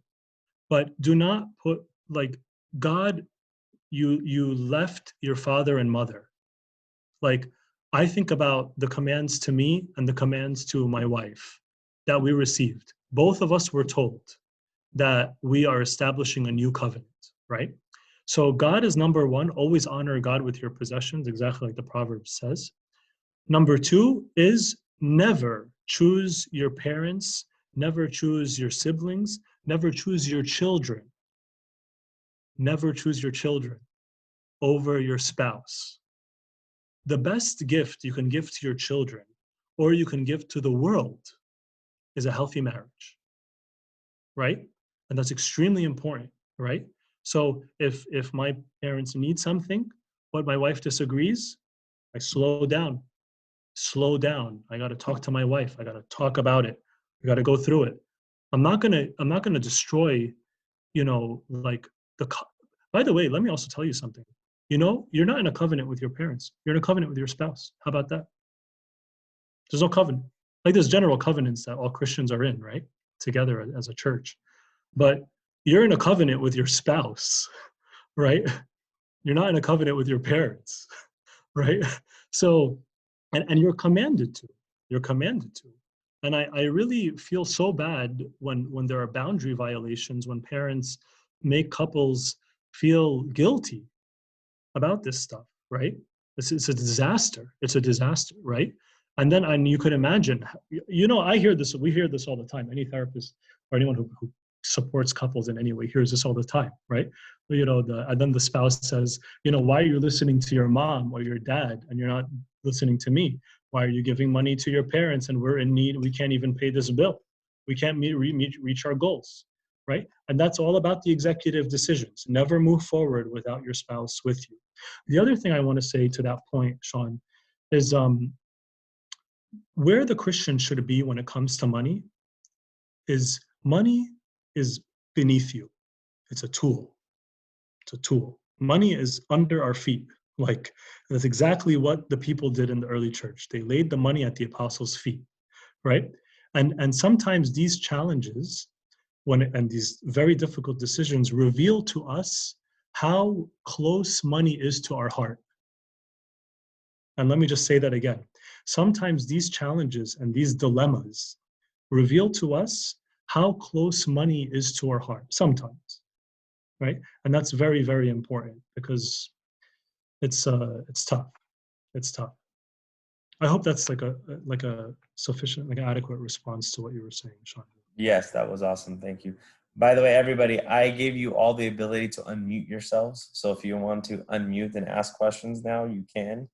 A: But do not put, like, God, you left your father and mother. Like, I think about the commands to me and the commands to my wife that we received. Both of us were told that we are establishing a new covenant, right? So God is number one. Always honor God with your possessions, exactly like the Proverbs says. Number two is never choose your parents, never choose your siblings, never choose your children. Never choose your children over your spouse. The best gift you can give to your children, or you can give to the world, is a healthy marriage, right? And that's extremely important, right? So if my parents need something, but my wife disagrees, I slow down. I got to talk to my wife. I got to talk about it. I got to go through it. I'm not gonna destroy, like by the way, let me also tell you something. You're not in a covenant with your parents. You're in a covenant with your spouse. How about that? There's no covenant. Like, there's general covenants that all Christians are in, right? Together as a church. But you're in a covenant with your spouse, right? You're not in a covenant with your parents, right? So, and you're commanded to. You're commanded to. And I really feel so bad when there are boundary violations, when parents make couples feel guilty about this stuff, right? It's a disaster. It's a disaster, right? And you could imagine, we hear this all the time. Any therapist or anyone who supports couples in any way hears this all the time, right? And then the spouse says, why are you listening to your mom or your dad and you're not listening to me? Why are you giving money to your parents and we're in need? We can't even pay this bill. We can't reach our goals, right? And that's all about the executive decisions. Never move forward without your spouse with you. The other thing I want to say to that point, Sean, is where the Christian should be when it comes to money is money is beneath you. It's a tool. It's a tool. Money is under our feet. Like, that's exactly what the people did in the early church. They laid the money at the apostles' feet, right? And sometimes these challenges and these very difficult decisions reveal to us how close money is to our heart. And let me just say that again. Sometimes these challenges and these dilemmas reveal to us how close money is to our heart. Sometimes, right? And that's very, very important because it's tough. It's tough. I hope that's like a sufficient, like adequate response to what you were saying, Sean.
B: Yes, that was awesome. Thank you. By the way, everybody, I gave you all the ability to unmute yourselves. So if you want to unmute and ask questions now, you can.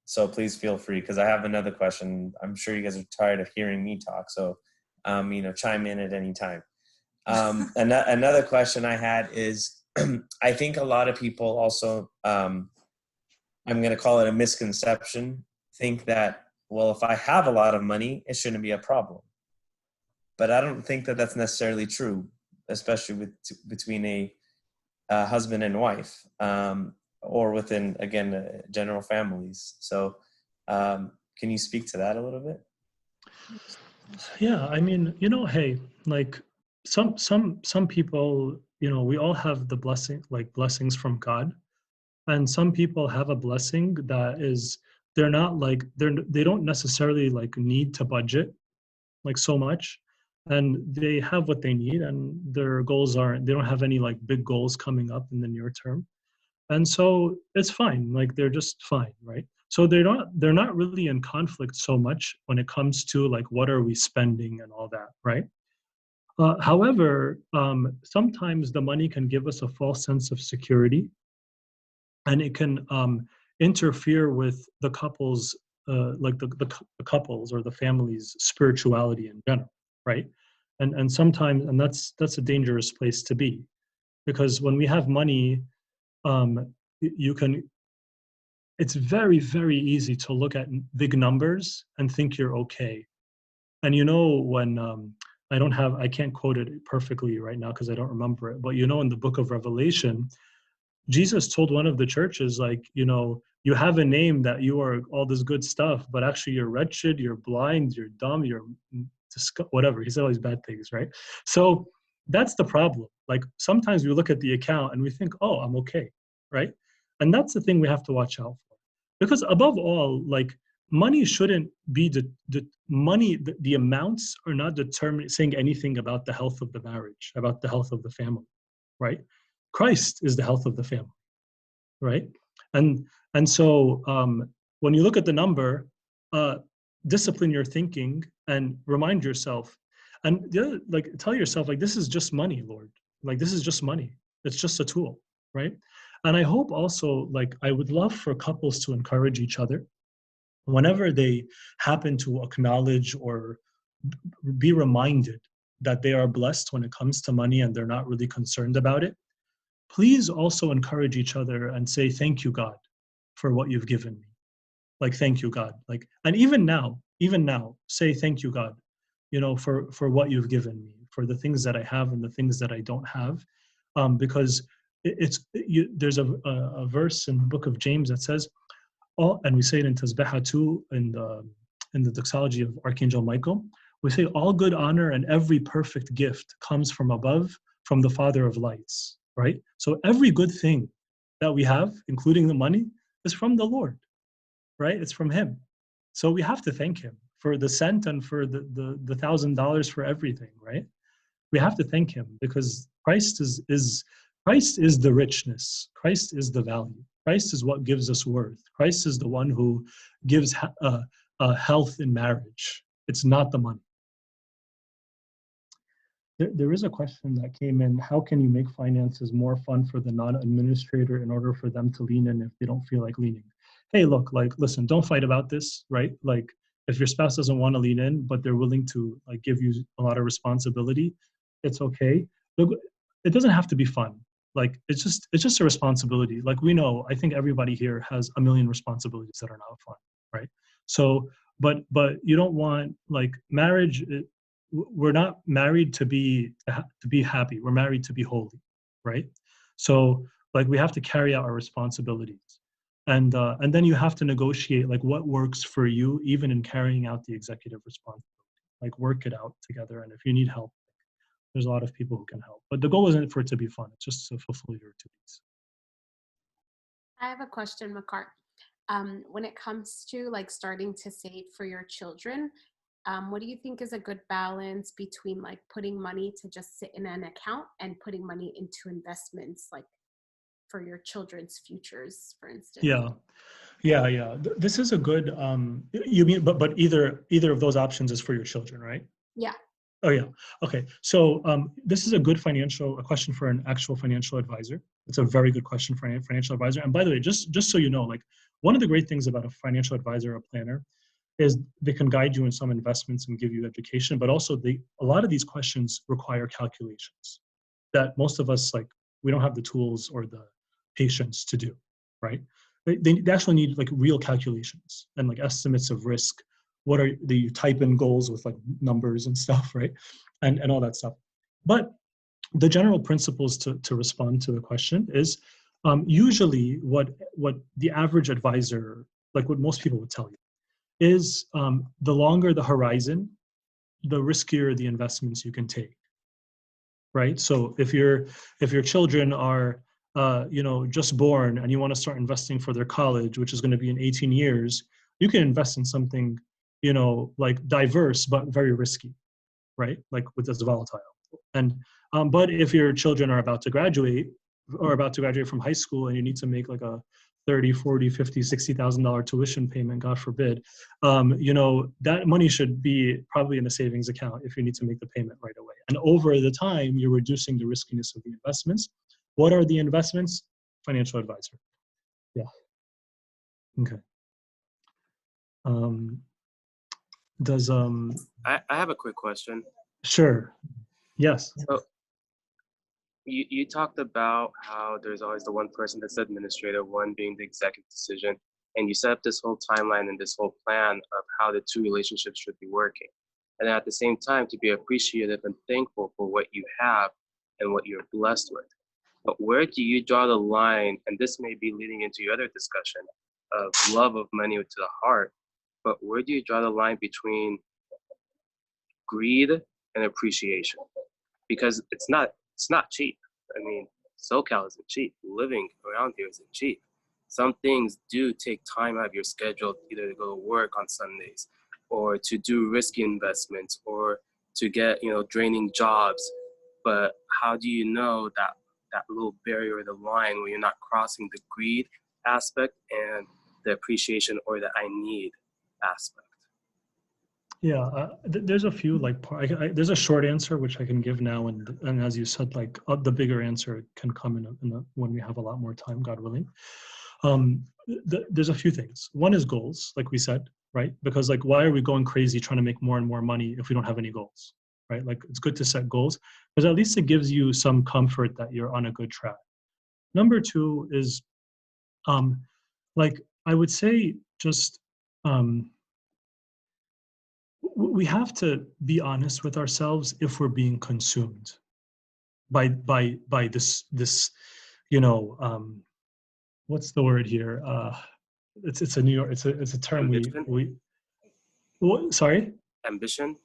B: So please feel free, because I have another question. I'm sure you guys are tired of hearing me talk. So, chime in at any time. Another question I had is, I think a lot of people also, I'm going to call it a misconception, think that, well, if I have a lot of money, it shouldn't be a problem. But I don't think that that's necessarily true, especially between a husband and wife, or within, again, general families. So can you speak to that a little bit?
A: Yeah, I mean, hey, like some people, we all have the blessings from God, and some people have a blessing that is they're not like they don't necessarily like need to budget like so much, and they have what they need, and their goals aren't they don't have any like big goals coming up in the near term, and so it's fine, like they're just fine, right? So they're not really in conflict so much when it comes to like what are we spending and all that, right? However, sometimes the money can give us a false sense of security, and it can interfere with the couple's like the couples or the family's spirituality in general, right? And sometimes, and that's a dangerous place to be, because when we have money, you can it's very, very easy to look at big numbers and think you're okay. And when I can't quote it perfectly right now because I don't remember it, but in the book of Revelation, Jesus told one of the churches, like, you have a name that you are all this good stuff, but actually you're wretched, you're blind, you're dumb, you're whatever. He said all these bad things, right? So that's the problem. Like sometimes we look at the account and we think, oh, I'm okay, right? And that's the thing we have to watch out for. Because above all, like money shouldn't be the amounts are not determining saying anything about the health of the marriage, about the health of the family, right? Christ is the health of the family, right? And so when you look at the number, discipline your thinking and remind yourself, and the other, like tell yourself, like this is just money, Lord. Like this is just money. It's just a tool, right? And I hope also, like I would love for couples to encourage each other whenever they happen to acknowledge or be reminded that they are blessed when it comes to money and they're not really concerned about it. Please also encourage each other and say, thank you, God, for what you've given me. Like, thank you, God. Like, and even now, say, thank you, God, for what you've given me, for the things that I have and the things that I don't have. Because there's a verse in the book of James that says, and we say it in Tasbeha too, in the doxology of Archangel Michael, we say all good honor and every perfect gift comes from above, from the Father of lights, right? So every good thing that we have, including the money, is from the Lord, right? It's from him. So we have to thank him for the cent and for the $1,000 for everything, right? We have to thank him because Christ is the richness. Christ is the value. Christ is what gives us worth. Christ is the one who gives health in marriage. It's not the money. There is a question that came in. How can you make finances more fun for the non-administrator in order for them to lean in if they don't feel like leaning? Hey, look, like, listen, don't fight about this, right? Like, if your spouse doesn't want to lean in, but they're willing to like give you a lot of responsibility, it's okay. Look, it doesn't have to be fun. Like, it's just a responsibility. Like we know, I think everybody here has a million responsibilities that are not fun, right? So, but you don't want like marriage. We're not married to be happy. We're married to be holy, right? So like we have to carry out our responsibilities, and then you have to negotiate like what works for you, even in carrying out the executive responsibility. Like work it out together, and if you need help, there's a lot of people who can help. But the goal isn't for it to be fun. It's just to fulfill your duties.
D: I have a question, Makar. When it comes to like starting to save for your children, what do you think is a good balance between like putting money to just sit in an account and putting money into investments, like for your children's futures, for instance?
A: Yeah. This is a good. You mean, but either of those options is for your children, right?
D: Yeah.
A: Oh yeah. Okay. So this is a good a question for an actual financial advisor. It's a very good question for a financial advisor. And by the way, just so you know, like one of the great things about a financial advisor or a planner is they can guide you in some investments and give you education, but also a lot of these questions require calculations that most of us like we don't have the tools or the patience to do, right? They actually need like real calculations and like estimates of risk. What are you type in goals with like numbers and stuff, right? And all that stuff. But the general principles to respond to the question is usually what the average advisor, like what most people would tell you, is the longer the horizon, the riskier the investments you can take, right? So if your children are just born and you want to start investing for their college, which is going to be in 18 years, you can invest in something like diverse but very risky, right? Like with this volatile. And but if your children are about to graduate from high school and you need to make like a 30, 40, 50, $60,000 tuition payment, God forbid, that money should be probably in a savings account if you need to make the payment right away. And over the time, you're reducing the riskiness of the investments. What are the investments? Financial advisor. Yeah. Okay.
E: I have a quick question.
A: Sure. Yes.
E: So you talked about how there's always the one person that's the administrator, one being the executive decision, and you set up this whole timeline and this whole plan of how the two relationships should be working. And at the same time, to be appreciative and thankful for what you have and what you're blessed with. But where do you draw the line? And this may be leading into your other discussion of love of money to the heart, but where do you draw the line between greed and appreciation? Because it's not cheap. I mean, SoCal isn't cheap. Living around here isn't cheap. Some things do take time out of your schedule, either to go to work on Sundays or to do risky investments or to get, draining jobs. But how do you know that little barrier, the line where you're not crossing the greed aspect and the appreciation or the I need aspect?
A: Yeah, there's a few there's a short answer which I can give now, and as you said, like the bigger answer can come in when we have a lot more time, God willing. There's a few things. One is goals, like we said, right? Because like, why are we going crazy trying to make more and more money if we don't have any goals, right? Like, it's good to set goals because at least it gives you some comfort that you're on a good track. Number two is, like I would say, just we have to be honest with ourselves if we're being consumed by this what's the word here? It's a New York, it's a term
E: Ambition?
A: Sorry?
E: Ambition?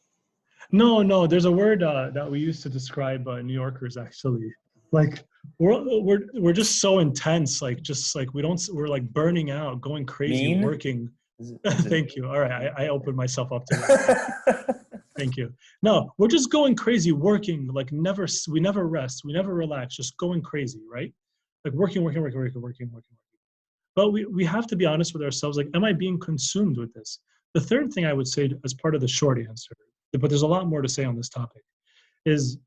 A: No, there's a word that we use to describe New Yorkers, actually. Like we're just so intense, like just like we're like burning out, going crazy,
B: Mean?
A: Working.
B: Is it
A: Thank you. All right, I opened myself up to that. Thank you. No, we're just going crazy, working like we never rest, we never relax, just going crazy, right? Like working. But we have to be honest with ourselves. Like, am I being consumed with this? The third thing I would say as part of the short answer, but there's a lot more to say on this topic, is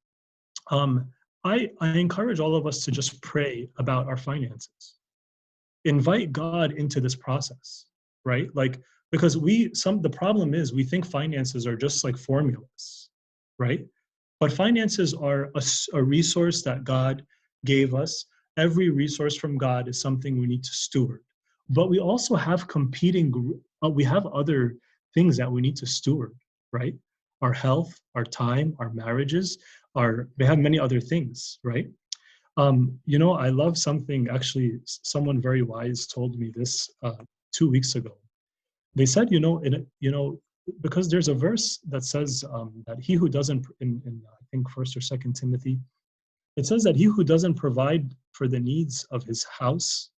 A: I encourage all of us to just pray about our finances. Invite God into this process, right? Like, because the problem is we think finances are just like formulas, right? But finances are a resource that God gave us. Every resource from God is something we need to steward. But we also have we have other things that we need to steward, right? Our health, our time, our marriages, they have many other things, right? I love something, actually, someone very wise told me this 2 weeks ago. They said, because there's a verse that says that he who doesn't, in I think 1st or 2nd Timothy, it says that he who doesn't provide for the needs of his house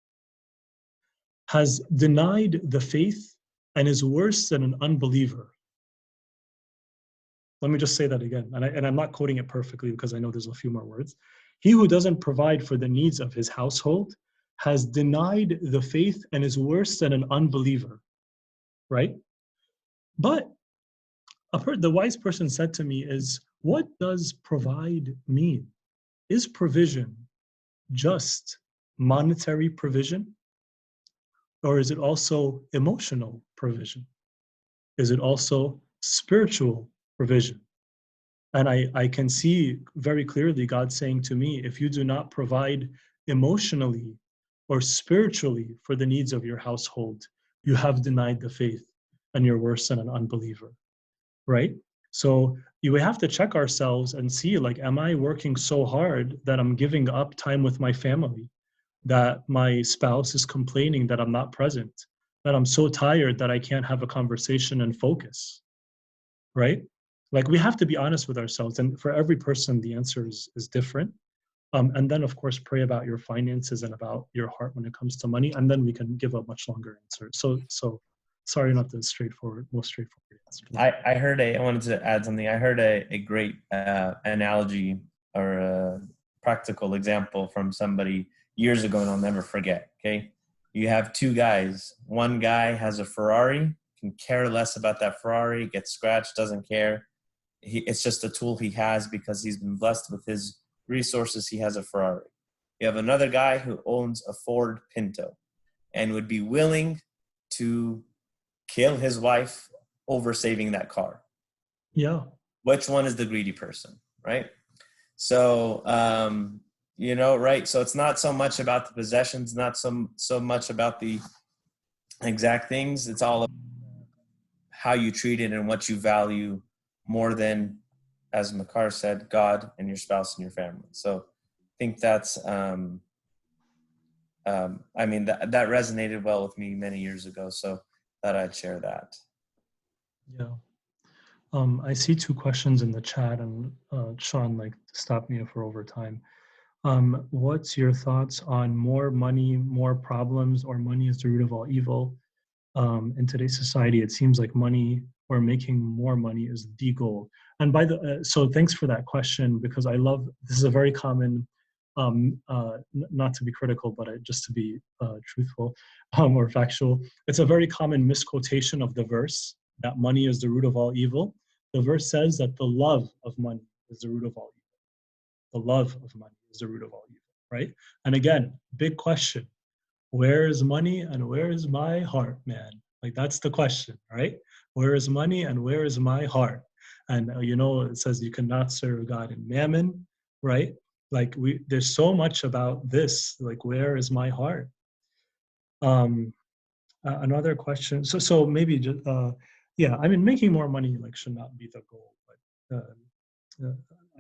A: has denied the faith and is worse than an unbeliever. Let me just say that again. And I'm not quoting it perfectly because I know there's a few more words. He who doesn't provide for the needs of his household has denied the faith and is worse than an unbeliever, right? But the wise person said to me is, what does provide mean? Is provision just monetary provision? Or is it also emotional provision? Is it also spiritual provision? And I can see very clearly God saying to me, if you do not provide emotionally or spiritually for the needs of your household, you have denied the faith and you're worse than an unbeliever, right? So we have to check ourselves and see, like, am I working so hard that I'm giving up time with my family, that my spouse is complaining that I'm not present, that I'm so tired that I can't have a conversation and focus, right? Like, we have to be honest with ourselves. And for every person, the answer is different. And then, of course, pray about your finances and about your heart when it comes to money. And then we can give a much longer answer. So sorry, not the most straightforward answer.
B: I wanted to add something. I heard a great analogy or a practical example from somebody years ago, and I'll never forget. Okay. You have two guys. One guy has a Ferrari, can care less about that Ferrari, gets scratched, doesn't care. It's just a tool he has because he's been blessed with his resources. He has a Ferrari. You have another guy who owns a Ford Pinto and would be willing to kill his wife over saving that car.
A: Yeah.
B: Which one is the greedy person, right? So, right? So it's not so much about the possessions, not so much about the exact things. It's all about how you treat it and what you value more than, as Makar said, God and your spouse and your family. So I think that's, that resonated well with me many years ago. So thought I'd share that.
A: Yeah. I see two questions in the chat, and Sean, like, stop me if we're over time. What's your thoughts on more money, more problems, or money is the root of all evil? In today's society, it seems like money or making more money is the goal. And so thanks for that question, because this is a very common, not to be critical, but just to be truthful or factual. It's a very common misquotation of the verse that money is the root of all evil. The verse says that the love of money is the root of all evil. The love of money is the root of all evil, right? And again, big question. Where is money and where is my heart, man? Like, that's the question, right? Where is money and where is my heart? And it says you cannot serve God and mammon, right? Like, there's so much about this, like, where is my heart? Another question. So maybe just, making more money, like, should not be the goal, but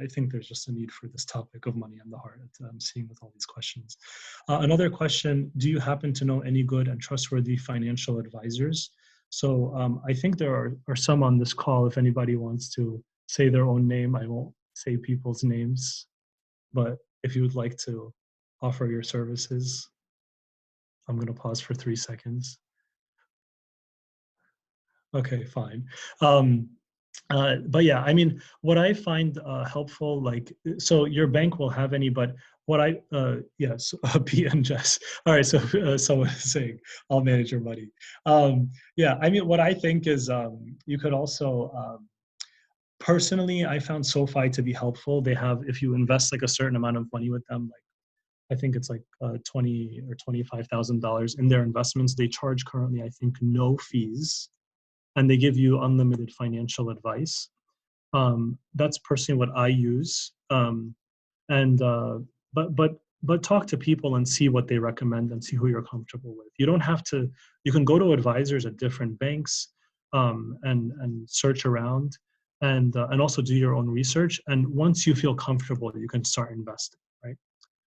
A: I think there's just a need for this topic of money and the heart that I'm seeing with all these questions. Another question, do you happen to know any good and trustworthy financial advisors? So I think there are some on this call. If anybody wants to say their own name, I won't say people's names, but if you would like to offer your services, I'm going to pause for 3 seconds. Okay, fine. But yeah, what I find helpful, like, so your bank will have any, but what yes, P and Jess. All right, so someone is saying, I'll manage your money. What I think is you could also, personally, I found SoFi to be helpful. They have, if you invest like a certain amount of money with them, like, I think it's like $20,000 or $25,000 in their investments, they charge currently, I think, no fees. And they give you unlimited financial advice. That's personally what I use. But talk to people and see what they recommend and see who you're comfortable with. You don't have to. You can go to advisors at different banks and search around and also do your own research. And once you feel comfortable, you can start investing, right?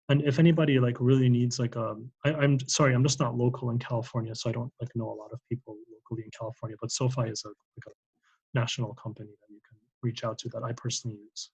A: And if anybody like really needs like I'm sorry, I'm just not local in California, so I don't like know a lot of people locally in California. But SoFi is a national company that you can reach out to that I personally use.